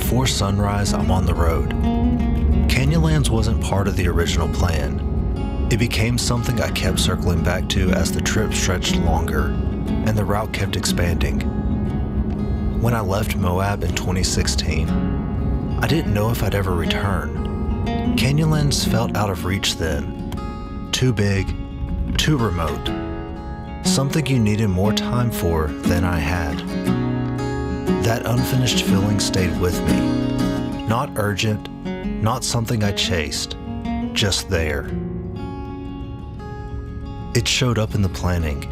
before sunrise, I'm on the road. Canyonlands wasn't part of the original plan. It became something I kept circling back to as the trip stretched longer and the route kept expanding. When I left Moab in 2016, I didn't know if I'd ever return. Canyonlands felt out of reach then. Too big, too remote. Something you needed more time for than I had. That unfinished feeling stayed with me. Not urgent, not something I chased, just there. It showed up in the planning,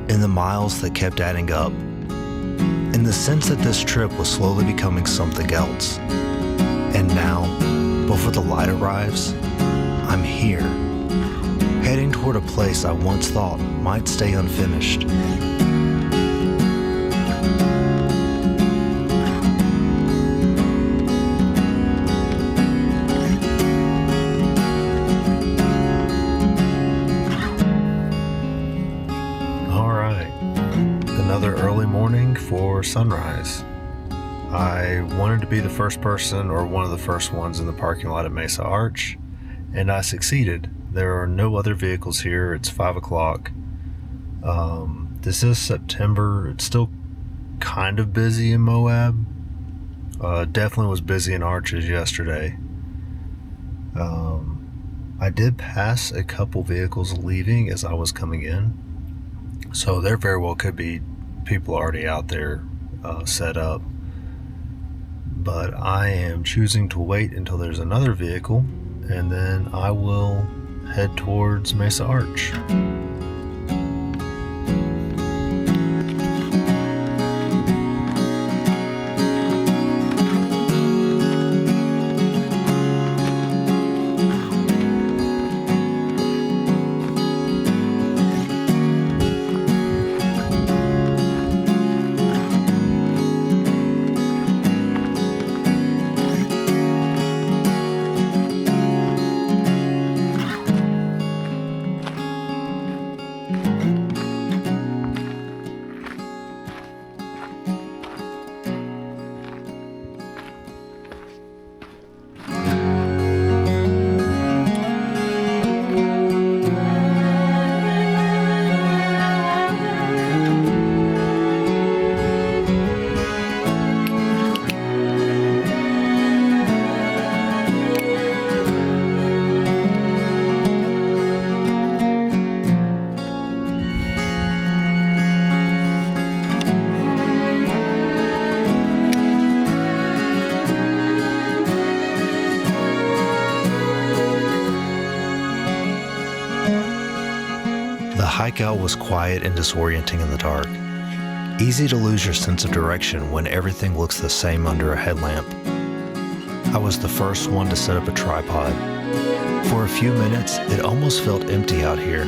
in the miles that kept adding up, in the sense that this trip was slowly becoming something else. And now, before the light arrives, I'm here, heading toward a place I once thought might stay unfinished. Another early morning for sunrise. I wanted to be the first person or one of the first ones in the parking lot at Mesa Arch, and I succeeded. There are no other vehicles here. It's 5 o'clock. This is September. It's still kind of busy in Moab. Definitely was busy in Arches yesterday. I did pass a couple vehicles leaving as I was coming in, so there very well could be people already out there set up. But I am choosing to wait until there's another vehicle, and then I will head towards Mesa Arch. The hike out was quiet and disorienting in the dark. Easy to lose your sense of direction when everything looks the same under a headlamp. I was the first one to set up a tripod. For a few minutes, it almost felt empty out here.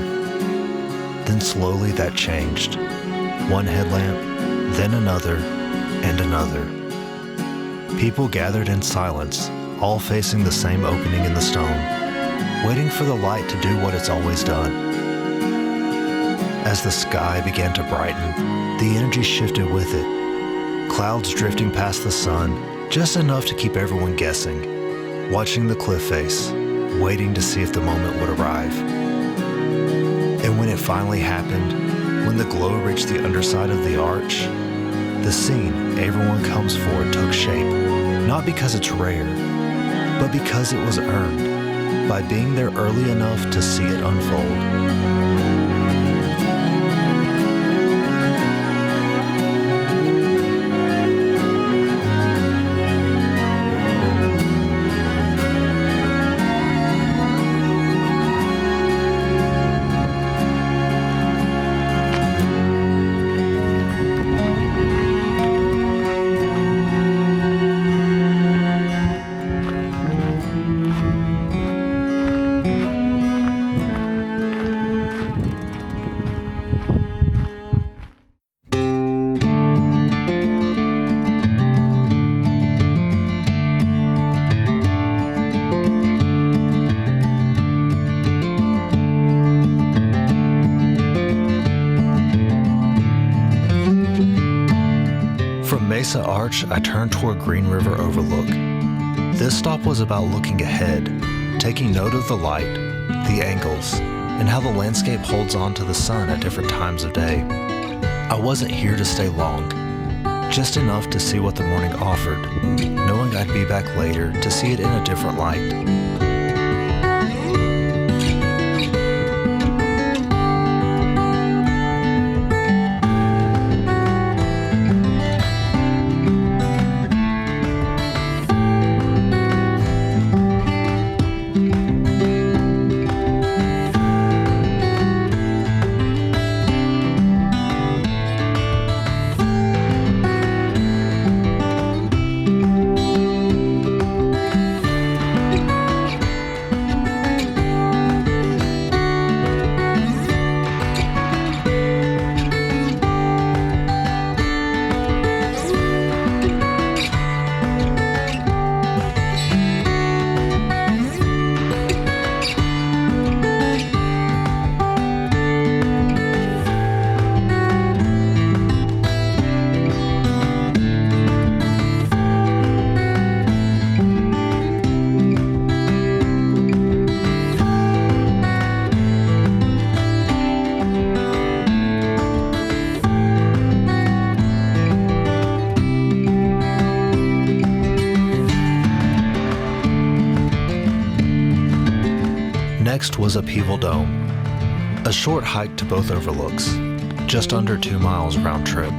Then slowly that changed. One headlamp, then another, and another. People gathered in silence, all facing the same opening in the stone, waiting for the light to do what it's always done. As the sky began to brighten, the energy shifted with it. Clouds drifting past the sun, just enough to keep everyone guessing, watching the cliff face, waiting to see if the moment would arrive. And when it finally happened, when the glow reached the underside of the arch, the scene everyone comes for took shape, not because it's rare, but because it was earned, by being there early enough to see it unfold. Mesa Arch, I turned toward Green River Overlook. This stop was about looking ahead, taking note of the light, the angles, and how the landscape holds on to the sun at different times of day. I wasn't here to stay long, just enough to see what the morning offered, knowing I'd be back later to see it in a different light. Next was Upheaval Dome, a short hike to both overlooks, just under 2 miles round trip.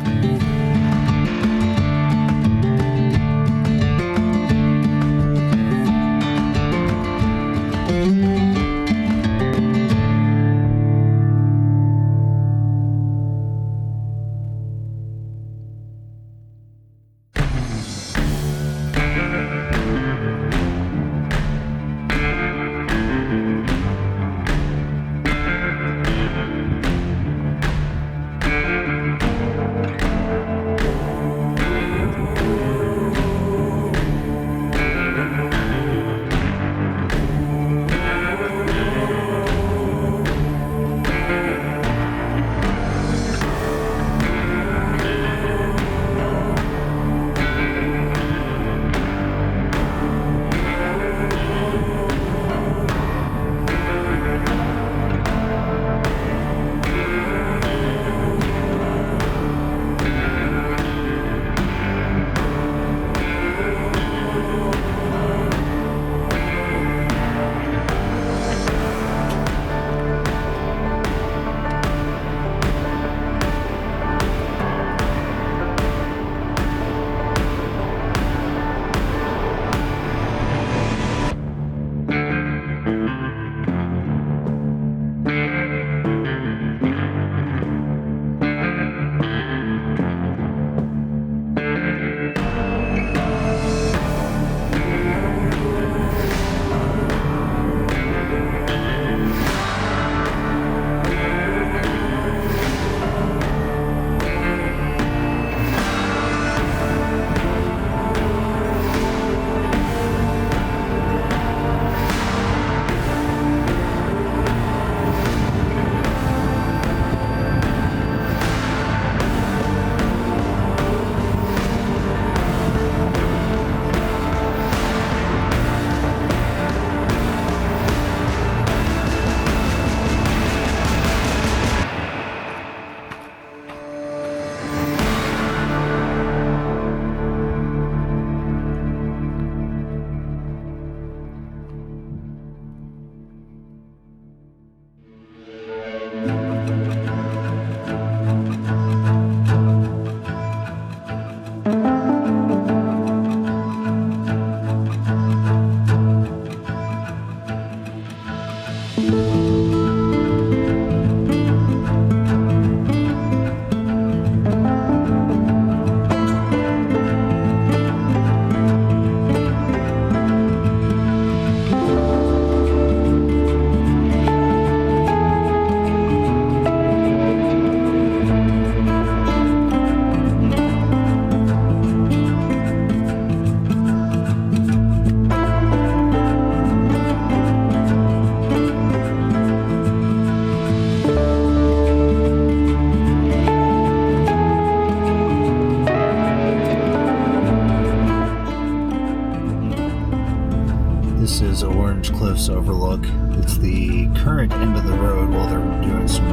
This is Orange Cliffs Overlook. It's the current end of the road while they're doing some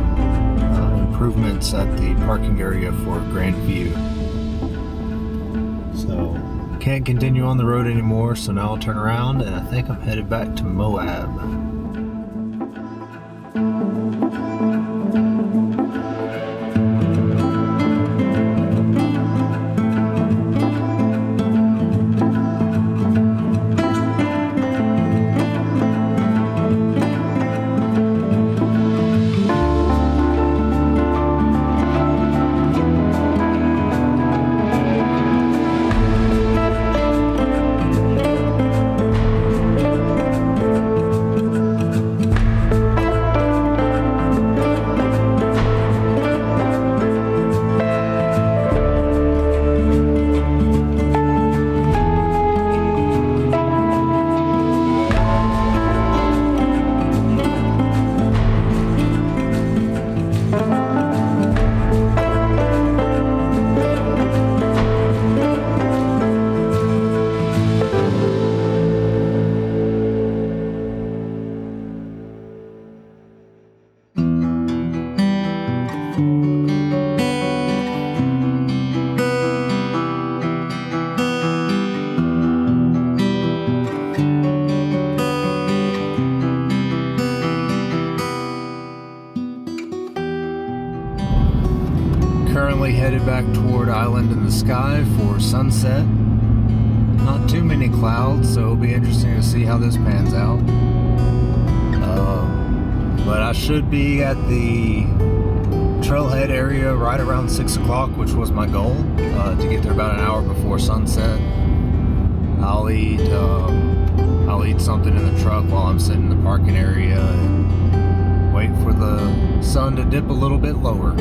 improvements at the parking area for Grand View. So, can't continue on the road anymore, so now I'll turn around and I think I'm headed back to Moab. Currently headed back toward Island in the Sky for sunset. Not too many clouds, so it'll be interesting to see how this pans out. But I should be at the trailhead area right around 6 o'clock, which was my goal, to get there about an hour before sunset. I'll eat something in the truck while I'm sitting in the parking area and wait for the sun to dip a little bit lower.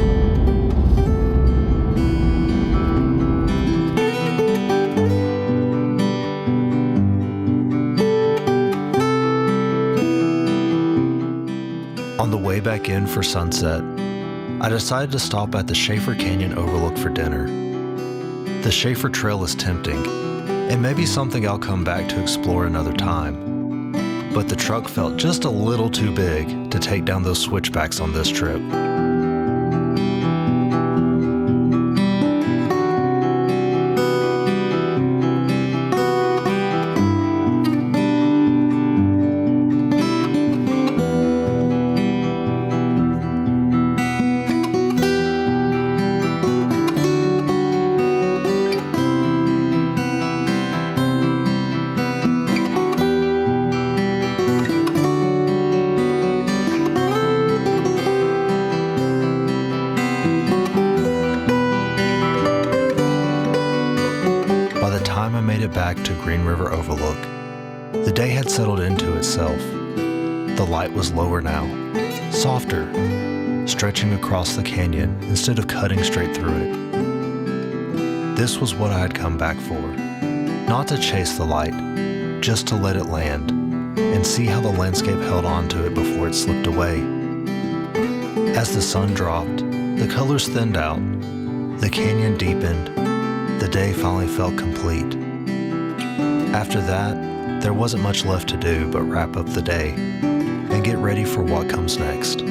On the way back in for sunset, I decided to stop at the Chesler Canyon Overlook for dinner. The Chesler Trail is tempting, and maybe something I'll come back to explore another time. But the truck felt just a little too big to take down those switchbacks on this trip. Back to Green River Overlook. The day had settled into itself. The light was lower now, softer, stretching across the canyon instead of cutting straight through it. This was what I had come back for. Not to chase the light, just to let it land and see how the landscape held on to it before it slipped away. As the sun dropped, the colors thinned out, the canyon deepened, the day finally felt complete. After that, there wasn't much left to do but wrap up the day and get ready for what comes next.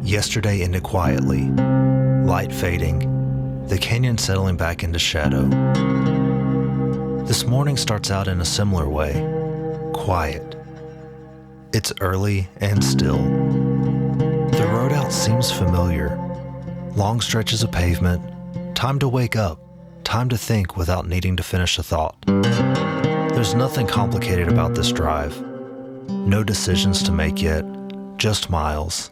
Yesterday ended quietly, light fading, the canyon settling back into shadow. This morning starts out in a similar way, quiet. It's early and still. The road out seems familiar. Long stretches of pavement, time to wake up, time to think without needing to finish a thought. There's nothing complicated about this drive. No decisions to make yet, just miles.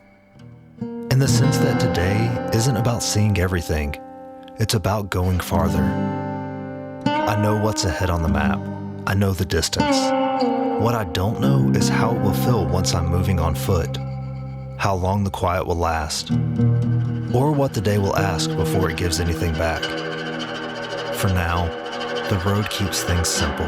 In the sense that today isn't about seeing everything. It's about going farther. I know what's ahead on the map. I know the distance. What I don't know is how it will feel once I'm moving on foot, how long the quiet will last, or what the day will ask before it gives anything back. For now, The road keeps things simple.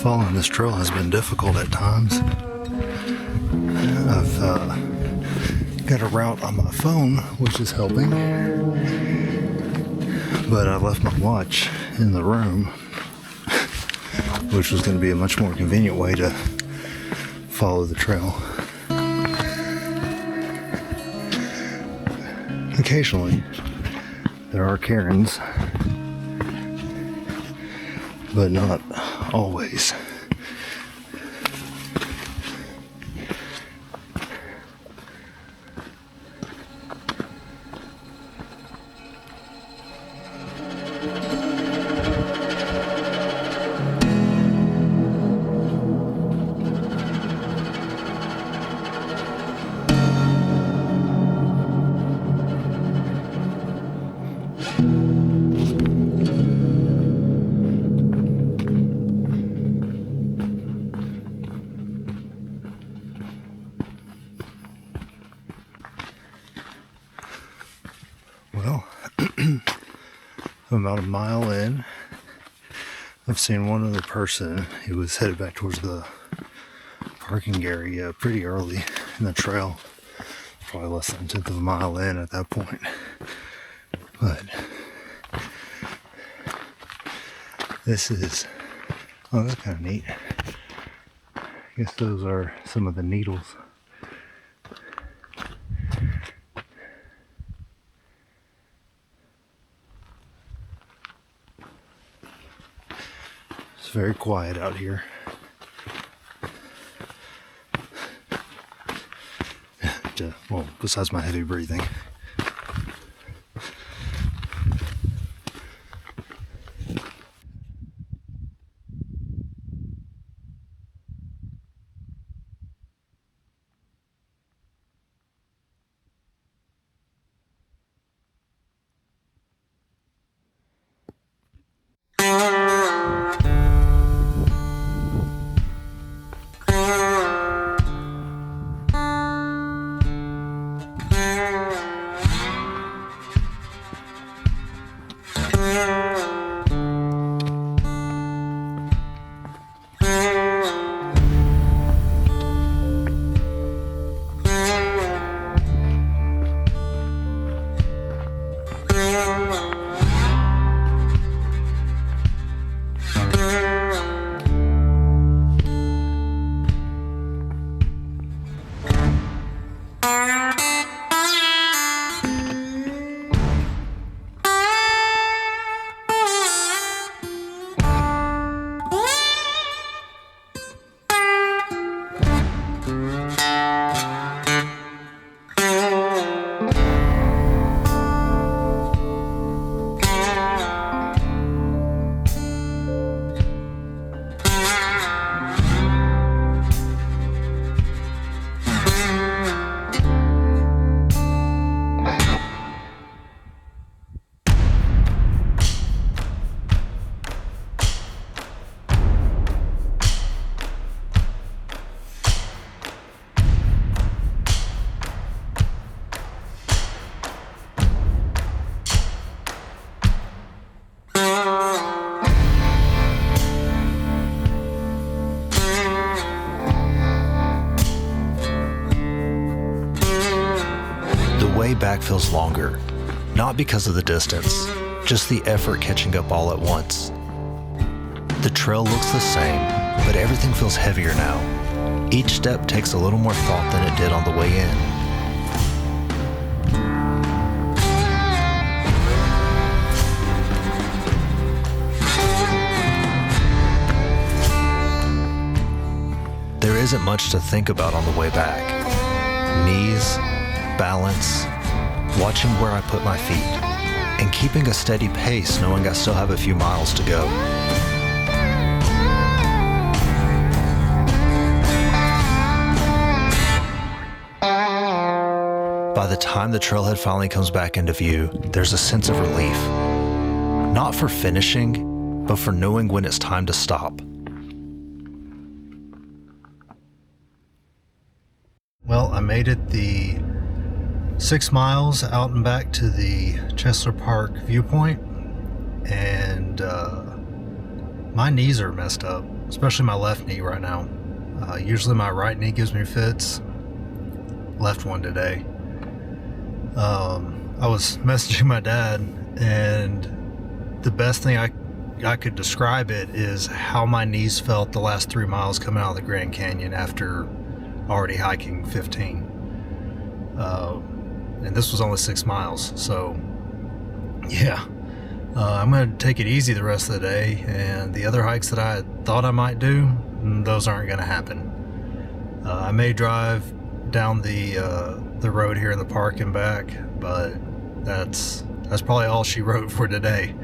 Following this trail has been difficult at times. I've got a route on my phone, which is helping, but I left my watch in the room, which was going to be a much more convenient way to follow the trail. Occasionally, there are cairns, but not always. Well, I'm about a mile in. I've seen one other person. He was headed back towards the parking area pretty early in the trail. Probably less than a tenth of a mile in at that point. But this is kind of neat. I guess those are some of the needles. It's very quiet out here. Well, besides my heavy breathing. The way back feels longer, not because of the distance, just the effort catching up all at once. The trail looks the same, but everything feels heavier now. Each step takes a little more thought than it did on the way in. There isn't much to think about on the way back. Knees, balance, watching where I put my feet, and keeping a steady pace knowing I still have a few miles to go. By the time the trailhead finally comes back into view, there's a sense of relief. Not for finishing, but for knowing when it's time to stop. Well, I made it the 6 miles out and back to the Chesler Park Viewpoint, and my knees are messed up, especially my left knee right now. Usually my right knee gives me fits, left one today. I was messaging my dad, and the best thing I could describe it is how my knees felt the last 3 miles coming out of the Grand Canyon after already hiking 15. And this was only 6 miles, so yeah. I'm going to take it easy the rest of the day, and the other hikes that I thought I might do, those aren't going to happen. I may drive down the road here in the park and back, but that's probably all she wrote for today.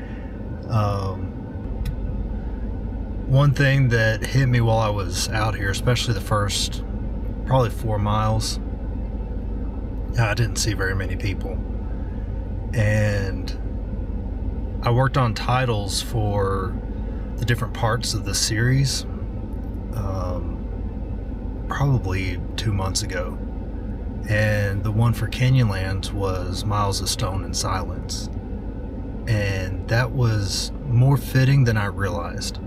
One thing that hit me while I was out here, especially the first probably 4 miles, I didn't see very many people, and I worked on titles for the different parts of the series probably 2 months ago, and the one for Canyonlands was Miles of Stone and Silence, and that was more fitting than I realized,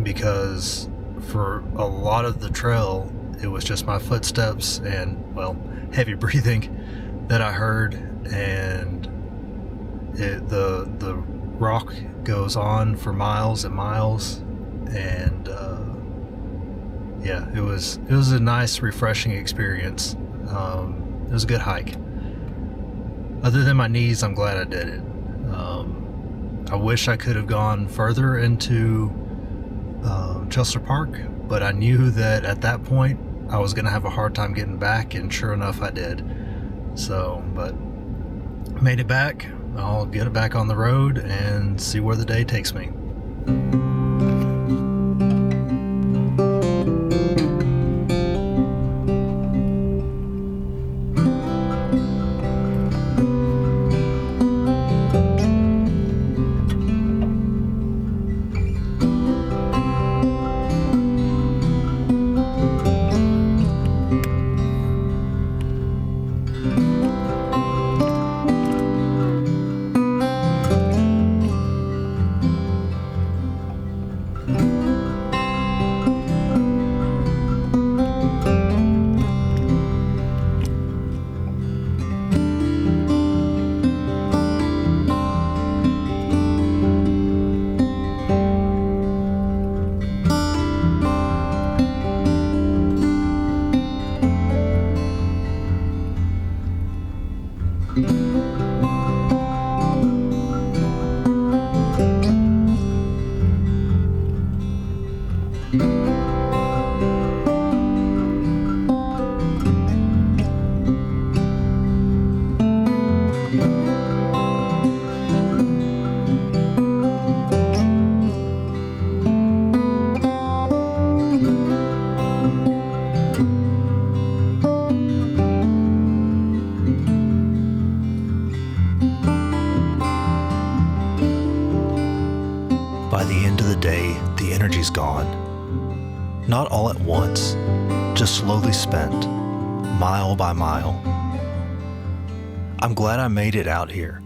because for a lot of the trail it was just my footsteps and, well, heavy breathing that I heard, and the rock goes on for miles and miles, and yeah, it was a nice, refreshing experience. It was a good hike. Other than my knees, I'm glad I did it. I wish I could have gone further into Chesler Park, but I knew that at that point I was going to have a hard time getting back, and sure enough I did. So, but made it back. I'll get it back on the road and see where the day takes me. By the end of the day, the energy's gone. Not all at once, just slowly spent, mile by mile. I'm glad I made it out here.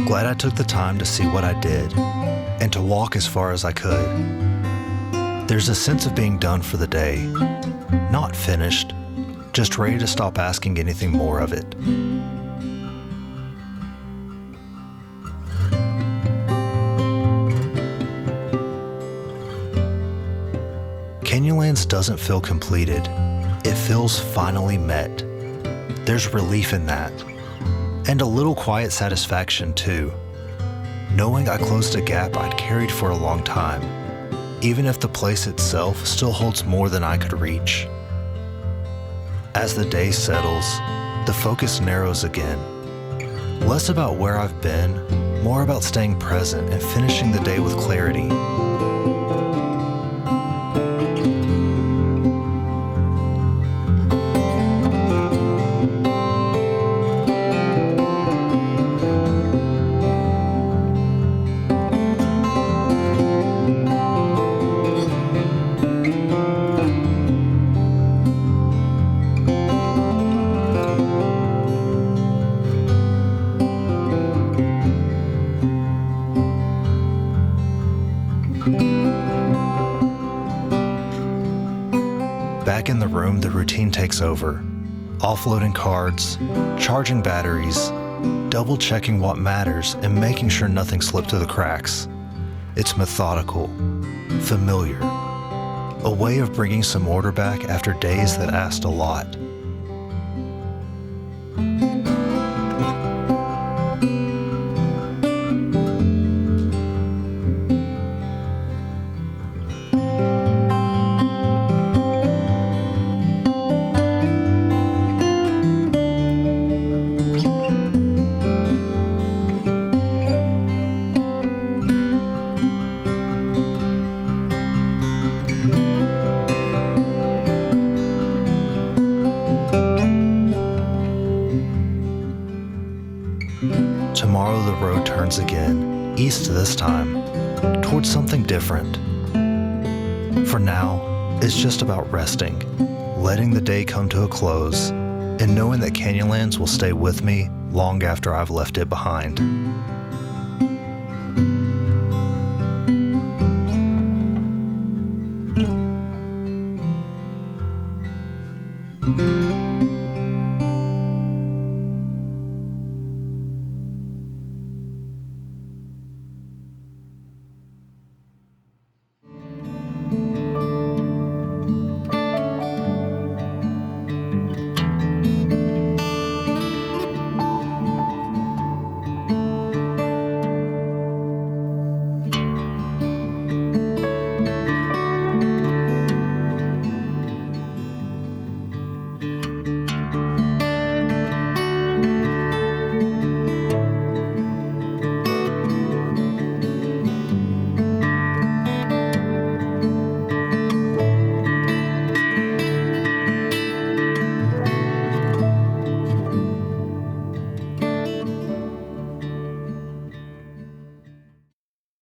Glad I took the time to see what I did, and to walk as far as I could. There's a sense of being done for the day, not finished, just ready to stop asking anything more of it. Canyonlands doesn't feel completed. It feels finally met. There's relief in that. And a little quiet satisfaction too. Knowing I closed a gap I'd carried for a long time, even if the place itself still holds more than I could reach. As the day settles, the focus narrows again. Less about where I've been, more about staying present and finishing the day with clarity. Back in the room, the routine takes over. Offloading cards, charging batteries, double-checking what matters, and making sure nothing slipped through the cracks. It's methodical, familiar, a way of bringing some order back after days that asked a lot. Tomorrow the road turns again, east this time, towards something different. For now, it's just about resting, letting the day come to a close, and knowing that Canyonlands will stay with me long after I've left it behind.